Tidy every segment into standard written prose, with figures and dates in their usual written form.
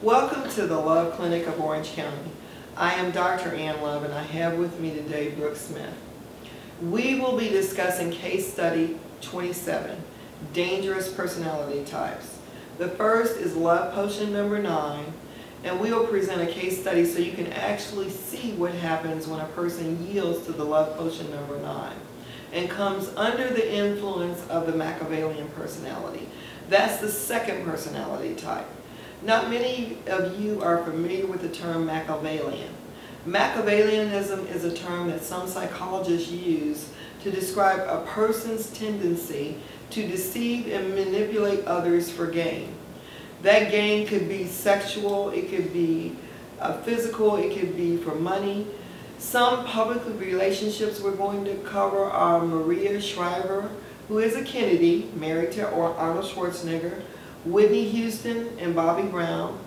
Welcome to the Love Clinic of Orange County. I am Dr. Ann Love and I have with me today Brooke Smith. We will be discussing case study 27, dangerous personality types. The first is love potion number 9, and we will present a case study so you can actually see what happens when a person yields to the love potion number 9 and comes under the influence of the Machiavellian personality. That's the second personality type. Not many of you are familiar with the term Machiavellian. Machiavellianism is a term that some psychologists use to describe a person's tendency to deceive and manipulate others for gain. That gain could be sexual, it could be physical, it could be for money. Some public relationships we're going to cover are Maria Shriver, who is a Kennedy, married to Arnold Schwarzenegger, Whitney Houston, and Bobby Brown.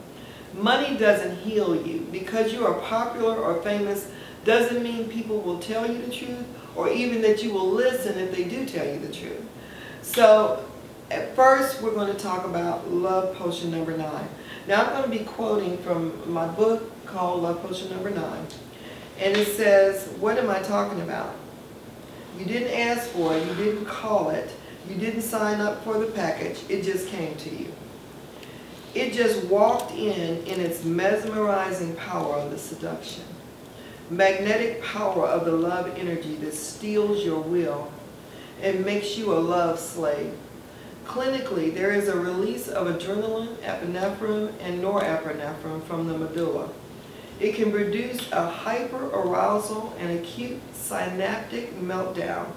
Money doesn't heal you. Because you are popular or famous doesn't mean people will tell you the truth or even that you will listen if they do tell you the truth. So at first we're going to talk about love potion number 9. Now I'm going to be quoting from my book called Love Potion Number 9. And it says, what am I talking about? You didn't ask for it, you didn't call it, you didn't sign up for the package, it just came to you. It just walked in its mesmerizing power of the seduction. Magnetic power of the love energy that steals your will and makes you a love slave. Clinically, there is a release of adrenaline, epinephrine, and norepinephrine from the medulla. It can produce a hyper-arousal and acute synaptic meltdown.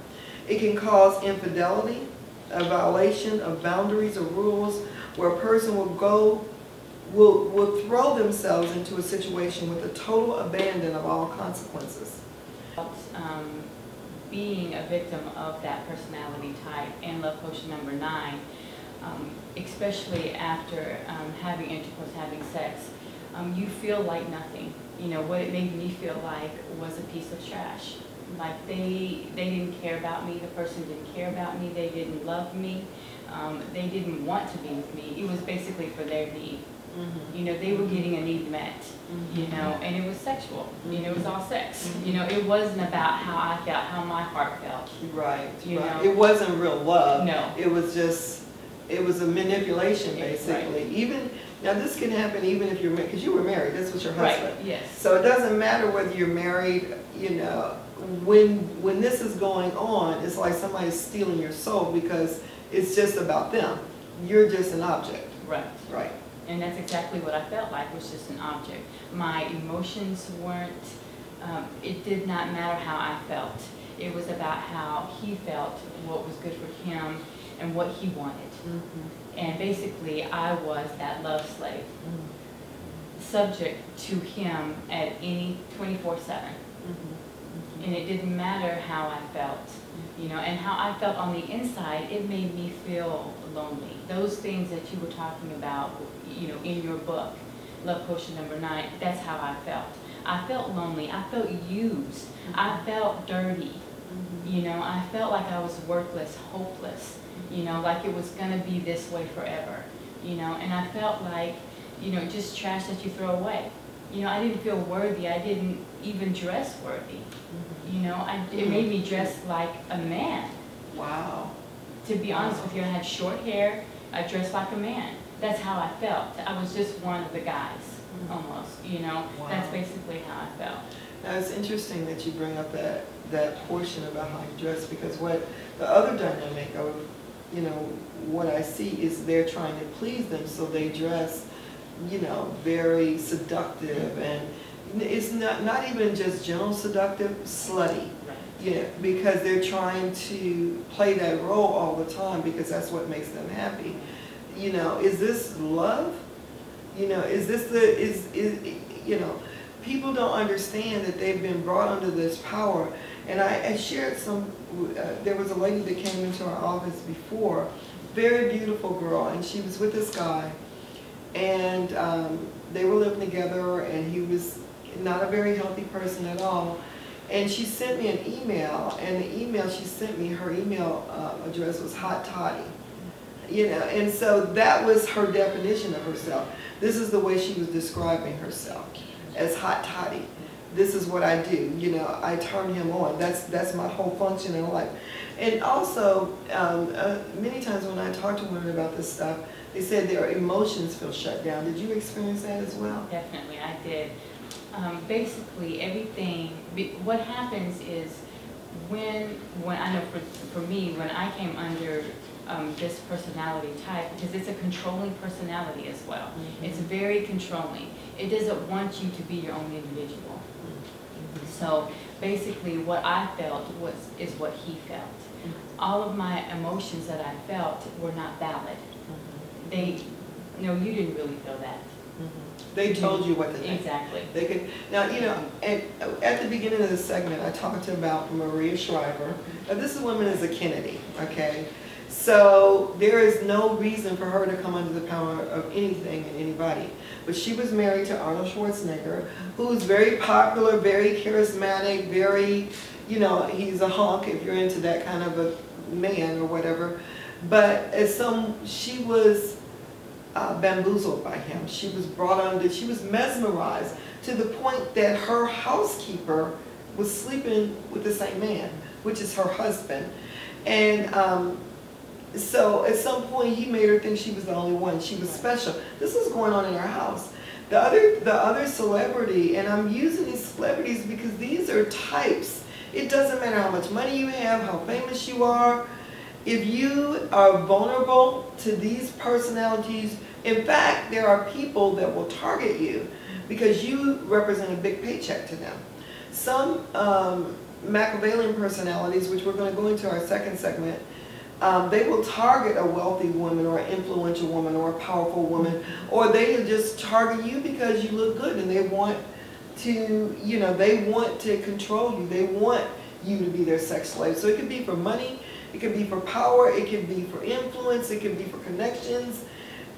It can cause infidelity, a violation of boundaries or rules, where a person will throw themselves into a situation with a total abandon of all consequences. Being a victim of that personality type and love potion number 9, especially after having intercourse, having sex, you feel like nothing. You know, what it made me feel like was a piece of trash. Like they didn't care about me, the person didn't care about me, they didn't love me, they didn't want to be with me. It was basically for their need. You know, they were getting a need met, you know, and it was sexual. You know, it was all sex. You know, it wasn't about how I felt, how my heart felt. Right, you know? It wasn't real love. No. It was just, it was a manipulation, basically. Right. Even, now this can happen even if you're married, because you were married, that's what your husband. Right, yes. So it doesn't matter whether you're married, you know, when this is going on, it's like somebody's stealing your soul because it's just about them. You're just an object. Right. Right. And that's exactly what I felt like, was just an object. My emotions weren't, it did not matter how I felt. It was about how he felt, what was good for him, and what he wanted. And basically, I was that love slave, subject to him at any 24/7. And it didn't matter how I felt, you know, and how I felt on the inside, it made me feel lonely. Those things that you were talking about, you know, in your book, Love Potion number 9, that's how I felt. I felt lonely. I felt used. I felt dirty. You know, I felt like I was worthless, hopeless, you know, like it was going to be this way forever, you know, and I felt like, you know, just trash that you throw away. You know, I didn't feel worthy. I didn't even dress worthy. You know, it made me dress like a man. Wow. To be honest with you, I had short hair. I dressed like a man. That's how I felt. I was just one of the guys, almost. You know, that's basically how I felt. Now it's interesting that you bring up that portion about how you dress, because what the other dynamic of, you know, what I see is they're trying to please them, so they dress, you know, very seductive, and it's not even just general seductive, slutty. Yeah, because they're trying to play that role all the time because that's what makes them happy. You know, is this love? You know, is this you know, people don't understand that they've been brought under this power. And I shared some, there was a lady that came into our office before, very beautiful girl, and she was with this guy, and they were living together, and he was not a very healthy person at all. And she sent me an email, and the email she sent me, her email address was Hot Toddy. You know, and so that was her definition of herself. This is the way she was describing herself, as hot toddy. This is what I do, you know, I turn him on. That's my whole function in life. And also, many times when I talk to women about this stuff, they said their emotions feel shut down. Did you experience that as well? Definitely, I did. Basically, everything, what happens is when I know for me, when I came under this personality type, because it's a controlling personality as well. Mm-hmm. It's very controlling. It doesn't want you to be your own individual. Mm-hmm. So basically what I felt is what he felt. Mm-hmm. All of my emotions that I felt were not valid. Mm-hmm. No, you didn't really feel that. Mm-hmm. They told you what to think. Exactly. They could. Now, you know, at the beginning of the segment, I talked about Maria Shriver. Now, this woman is a Kennedy, okay? So there is no reason for her to come under the power of anything and anybody. But she was married to Arnold Schwarzenegger, who's very popular, very charismatic, very, you know, he's a hunk if you're into that kind of a man or whatever. But she was bamboozled by him. She was brought under, she was mesmerized to the point that her housekeeper was sleeping with the same man, which is her husband. And so at some point he made her think she was the only one. She was special. This was going on in her house. The other celebrity, and I'm using these celebrities because these are types. It doesn't matter how much money you have, how famous you are. If you are vulnerable to these personalities, in fact, there are people that will target you because you represent a big paycheck to them. Some Machiavellian personalities, which we're going to go into our second segment, they will target a wealthy woman or an influential woman or a powerful woman, or they just target you because you look good and they want to, you know, they want to control you. They want you to be their sex slave. So it could be for money, it could be for power, it could be for influence, it could be for connections,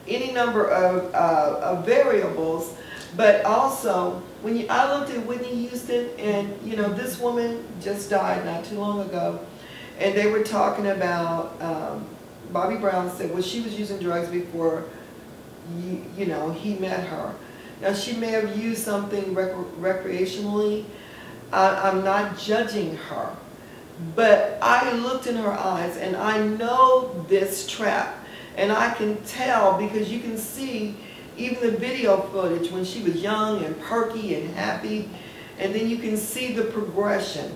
any number of variables. But also, when I looked at Whitney Houston, and you know, this woman just died not too long ago, and they were talking about, Bobby Brown said, well, she was using drugs before, you know, he met her. Now, she may have used something recreationally. I'm not judging her. But I looked in her eyes, and I know this trap. And I can tell, because you can see even the video footage when she was young and perky and happy. And then you can see the progression.